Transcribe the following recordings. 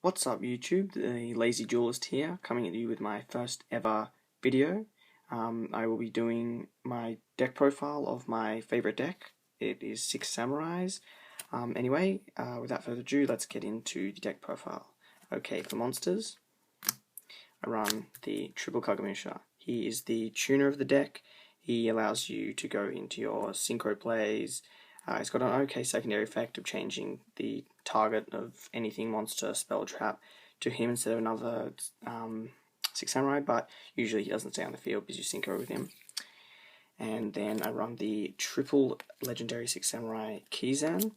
What's up YouTube, the Lazy Duelist here, coming at you with my first ever video. I will be doing my deck profile of my favourite deck. It is Six Samurais. Without further ado, let's get into the deck profile. Okay, for monsters, I run the Triple Kagamusha. He is the tuner of the deck. He allows you to go into your synchro plays. He's got an okay secondary effect of changing the target of anything monster, spell, trap to him instead of another Six Samurai, but usually he doesn't stay on the field because you synchro with him. And then I run the triple legendary Six Samurai Kizan.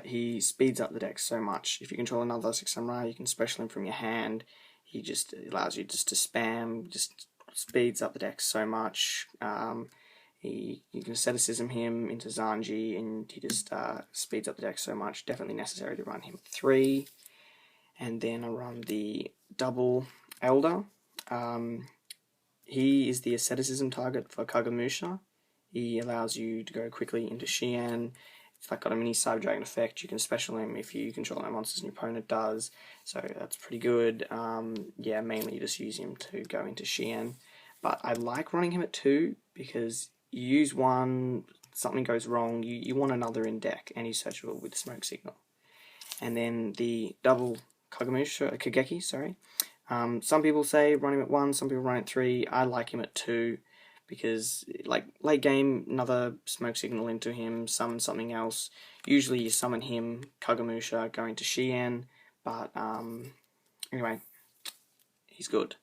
He speeds up the deck so much. If you control another Six Samurai, you can special him from your hand. He just allows you just to spam, just speeds up the deck so much. You can asceticism him into Zanji, and he just speeds up the deck so much. Definitely necessary to run him 3. And then I run the double Elder. He is the asceticism target for Kagamusha. He allows you to go quickly into Xian. It's got a mini Cyber Dragon effect. You can special him if you control no monsters and your opponent does. So that's pretty good. Mainly you just use him to go into Xian. But I like running him at 2 because you use one, something goes wrong, you want another in deck, and he's searchable with Smoke Signal. And then the double Kageki, sorry. Some people say run him at 1, some people run at 3. I like him at 2 because, like, late game, another Smoke Signal into him, summon something else. Usually you summon him, Kagamusha, going to Xian, but anyway, he's good.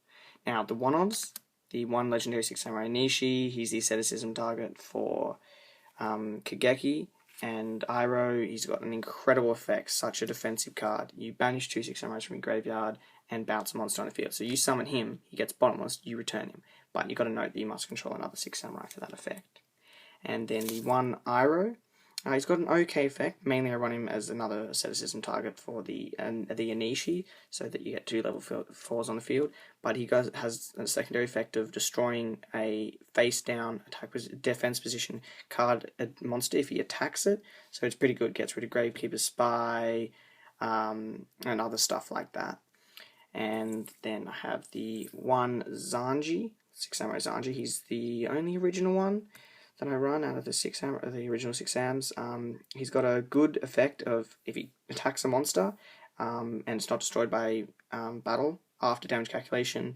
Now, the one-odds. The one legendary Six Samurai Nishi, he's the asceticism target for Kageki, and Iroh, he's got an incredible effect, such a defensive card. You banish 2 Six Samurais from your graveyard and bounce a monster on the field. So you summon him, he gets bottomless, you return him. But you've got to note that you must control another Six Samurai for that effect. And then the one Iroh, he's got an okay effect. Mainly I run him as another asceticism target for the Anishi, so that you get 2 level 4s on the field. But he has a secondary effect of destroying a face-down defense position card monster if he attacks it. So it's pretty good. Gets rid of Gravekeeper's Spy and other stuff like that. And then I have the one Zanji, Six Samurai Zanji. He's the only original one that I run out of the original Six Sams. He's got a good effect of if he attacks a monster and it's not destroyed by battle, after damage calculation,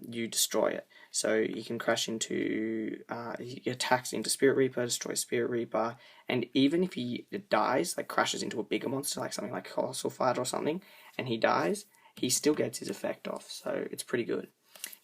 you destroy it. So you can crash into, he attacks into Spirit Reaper, destroys Spirit Reaper, and even if he dies, like crashes into a bigger monster, like something like Colossal Fighter or something, and he dies, he still gets his effect off, so it's pretty good.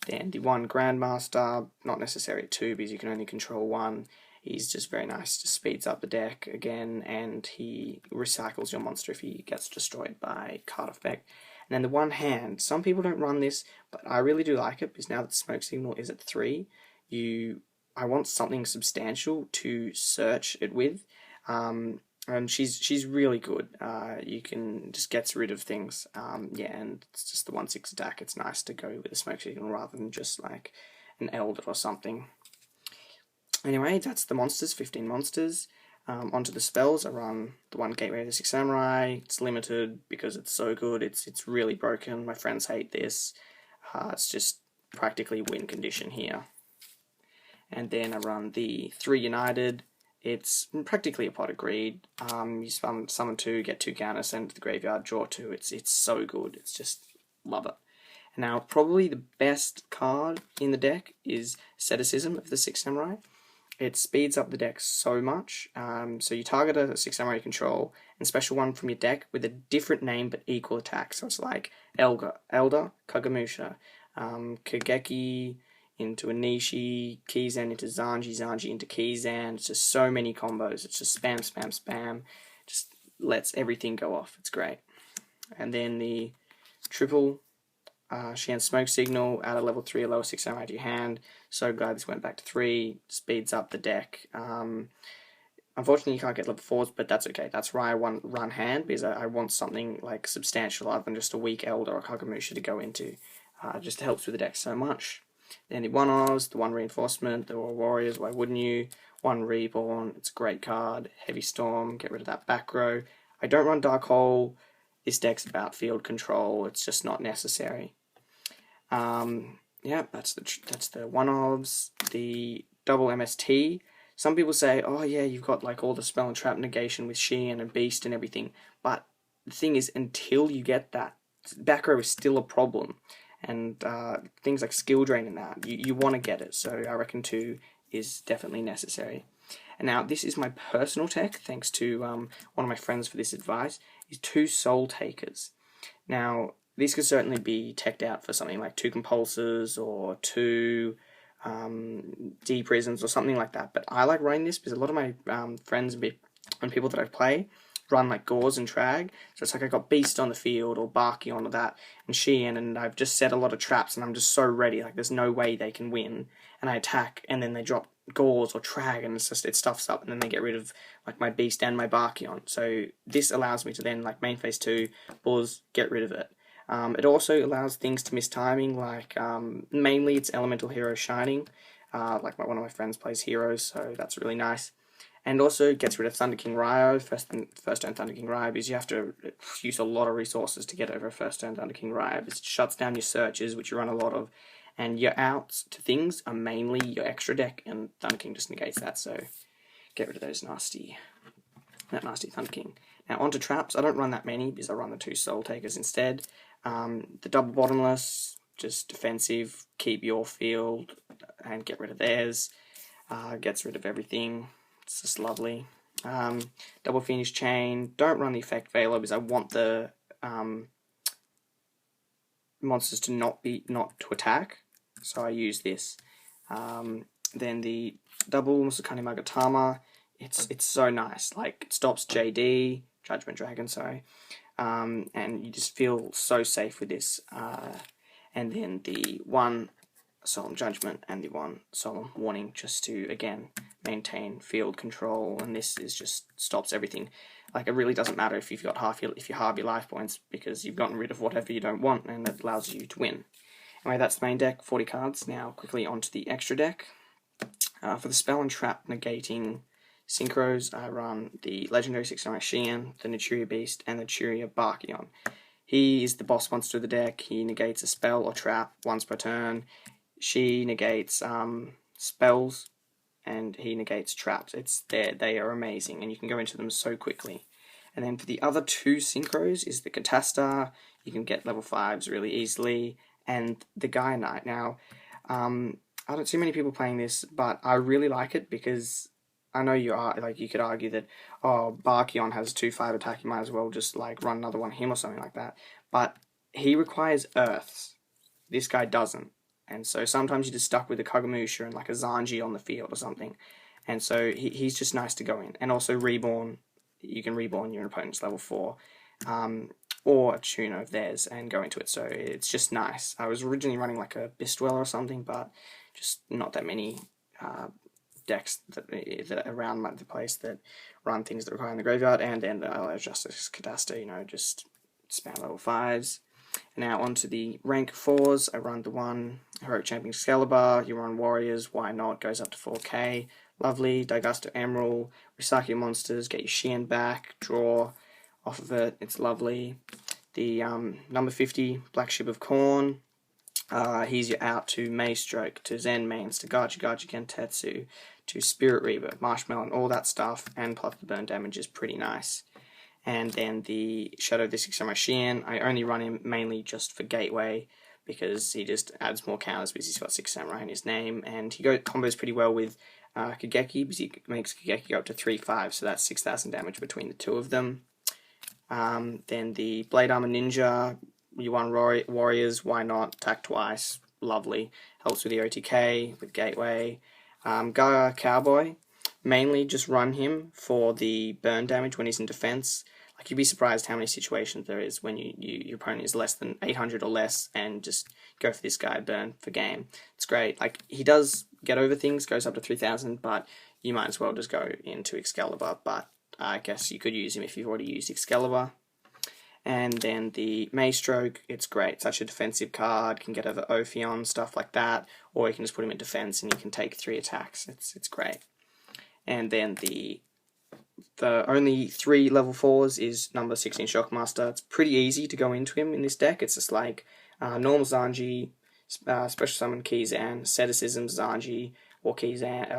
Then the one Grandmaster, not necessary at 2 because you can only control 1. He's just very nice, just speeds up the deck again, and he recycles your monster if he gets destroyed by card effect. And then the one Hand, some people don't run this, but I really do like it because now that Smoke Signal is at 3, I want something substantial to search it with. And she's really good. You can just gets rid of things. And it's just the 1/6 attack. It's nice to go with a Smoke Signal rather than just like an Elder or something. Anyway, that's the monsters, 15 monsters. Onto the spells, I run the one Gateway of the Six Samurai. It's limited because it's so good. It's really broken. My friends hate this. It's just practically win condition here. And then I run the 3 United. It's practically a Pot of Greed. You summon 2, get 2 counters, send it to the graveyard, draw 2. It's so good. It's just, love it. Now, probably the best card in the deck is Asceticism of the Six Samurai. It speeds up the deck so much. So you target a Six Samurai you control and special one from your deck with a different name but equal attack. So it's like Elder, Kagamusha, Kageki into Anishi, Kizan into Zanji, Zanji into Kizan. It's just so many combos. It's just spam, spam, spam. Just lets everything go off. It's great. And then the triple Xian Smoke Signal, add a level 3 or lower Six Samurai to your hand. So glad this went back to 3. Speeds up the deck. Unfortunately, you can't get level 4s, but that's okay. That's why I run Hand, because I want something like substantial other than just a weak Elder or Kagamusha to go into. It just helps with the deck so much. Then the one Oz, the one Reinforcement, the Warriors, why wouldn't you? One Reborn, it's a great card. Heavy Storm, get rid of that back row. I don't run Dark Hole. this deck's about field control. It's just not necessary. Yeah, that's the one-ofs. The double MST. Some people say, oh yeah, you've got like all the spell and trap negation with Sheehan and Beast and everything, but the thing is, until you get that, back row is still a problem, and things like skill drain and that, you want to get it, so I reckon 2 is definitely necessary. And now this is my personal tech, thanks to one of my friends for this advice, is 2 Soul Takers. Now, these could certainly be teched out for something like 2 Compulsors or 2 D-Prisons or something like that, but I like running this because a lot of my friends and people that I play run like Gauze and Trag, so it's like I got Beast on the field or Barky on that and Sheehan, and I've just set a lot of traps and I'm just so ready, like there's no way they can win, and I attack and then they drop Gauze or Trag and it stuffs up, and then they get rid of like my Beast and my Barkion. So this allows me to then like main phase 2, Buzz, get rid of it. It also allows things to miss timing, like mainly it's Elemental Hero Shining, like one of my friends plays Heroes, so that's really nice. And also gets rid of Thunder King YuGiOh, first turn Thunder King YuGiOh, because you have to use a lot of resources to get over a first turn Thunder King YuGiOh. It shuts down your searches, which you run a lot of, and your outs to things are mainly your extra deck, and Thunder King just negates that, so get rid of that nasty Thunder King. Now onto traps. I don't run that many because I run the 2 Soul Takers instead. The double bottomless, just defensive, keep your field and get rid of theirs. Gets rid of everything. It's just lovely. Double Phoenix Chain. Don't run the effect Velo because I want the monsters to not to attack, so I use this. Then the double Musukani Magatama. It's so nice. Like it stops JD, Judgment Dragon, sorry. And you just feel so safe with this. And then the 1 Solemn Judgment and the 1 Solemn Warning, just to again maintain field control, and this is just stops everything. Like it really doesn't matter if you've got half your life points, because you've gotten rid of whatever you don't want, and it allows you to win. Anyway, that's the main deck, 40 cards. Now quickly onto the extra deck. For the spell and trap negating synchros, I run the Legendary Six Samurai Sheehan, the Naturia Beast, and the Naturia Barkion. He is the boss monster of the deck. He negates a spell or trap once per turn. She negates spells, and he negates traps. They are amazing, and you can go into them so quickly. And then for the other 2 synchros is the Catasta. You can get level 5s really easily, and the Gaia Knight. Now, I don't see many people playing this, but I really like it because I know you could argue that, oh, Barkion has 2/5 attack, you might as well just like run another one him or something like that. But he requires Earths. This guy doesn't. And so sometimes you're just stuck with a Kagamusha and like a Zanji on the field or something. And so he's just nice to go in. And also Reborn, you can Reborn your opponent's level 4. Or a Tuno of theirs and go into it. So it's just nice. I was originally running like a Bistwell or something, but just not that many decks that around the place that run things that require in the graveyard. And then Justice Catasta, just spam level 5s. And now onto the rank 4s. I run the 1 Heroic Champion Excalibur. You run Warriors, why not? Goes up to 4k. Lovely. Daigasto Emerald. Recycle your monsters, get your Sheehan back, draw off of it. It's lovely. The number 50 Black Ship of Corn. He's your out to Maystroke, to Zen Mains, to Gachi Gentetsu, to Spirit Reaver, Marshmallow, and all that stuff, and plus the burn damage is pretty nice. And then the Shadow of the Six Samurai Sheehan, I only run him mainly just for Gateway, because he just adds more counters because he's got Six Samurai in his name, and he combos pretty well with Kageki, because he makes Kageki go up to 3/5, so that's 6,000 damage between the 2 of them. Then the Blade Armor Ninja, you won Warriors, why not? Attack twice, lovely. Helps with the OTK, with Gateway. Gaia Cowboy, mainly just run him for the burn damage when he's in defense. Like, you'd be surprised how many situations there is when your opponent is less than 800 or less, and just go for this guy, burn for game. It's great. Like, he does get over things, goes up to 3,000, but you might as well just go into Excalibur. But I guess you could use him if you've already used Excalibur. And then the Maystroke, it's great. Such a defensive card, can get over Ophion, stuff like that. Or you can just put him in defense and you can take 3 attacks. It's great. And then the the only 3 level 4s is number 16 Shockmaster. It's pretty easy to go into him in this deck. It's just like normal Zanji, special summon Kizan, Asceticism Zanji, or Kizan,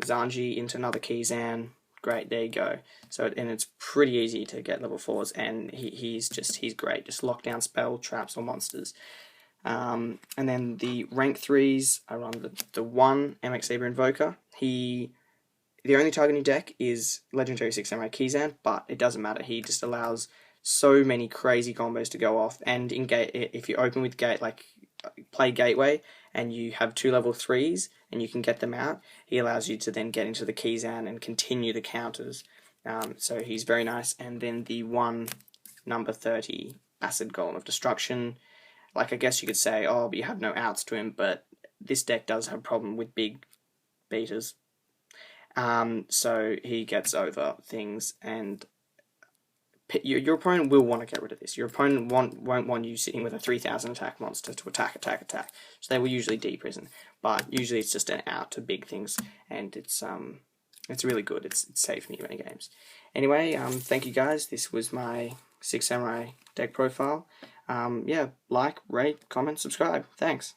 Zanji into another Kizan. Great, there you go. So, and it's pretty easy to get level 4s, and he's great. Just lockdown spell, traps, or monsters. And then the rank 3s, I run the 1 MX Saber Invoker. The only target in your deck is Legendary Six Samurai Kizan, but it doesn't matter. He just allows so many crazy combos to go off, and in gate, if you open with gate, like play Gateway, and you have 2 level 3s, and you can get them out, he allows you to then get into the Kizan and continue the counters. So he's very nice. And then the 1 number 30 Acid Golem of Destruction. Like, I guess you could say, oh, but you have no outs to him, but this deck does have a problem with big beaters. So he gets over things, and your opponent will want to get rid of this. Your opponent won't want you sitting with a 3000 attack monster to attack. So they will usually deprison, but usually it's just an out to big things, and it's really good. It's safe in many games. Anyway, thank you guys. This was my Six Samurai deck profile. Yeah, like, rate, comment, subscribe. Thanks.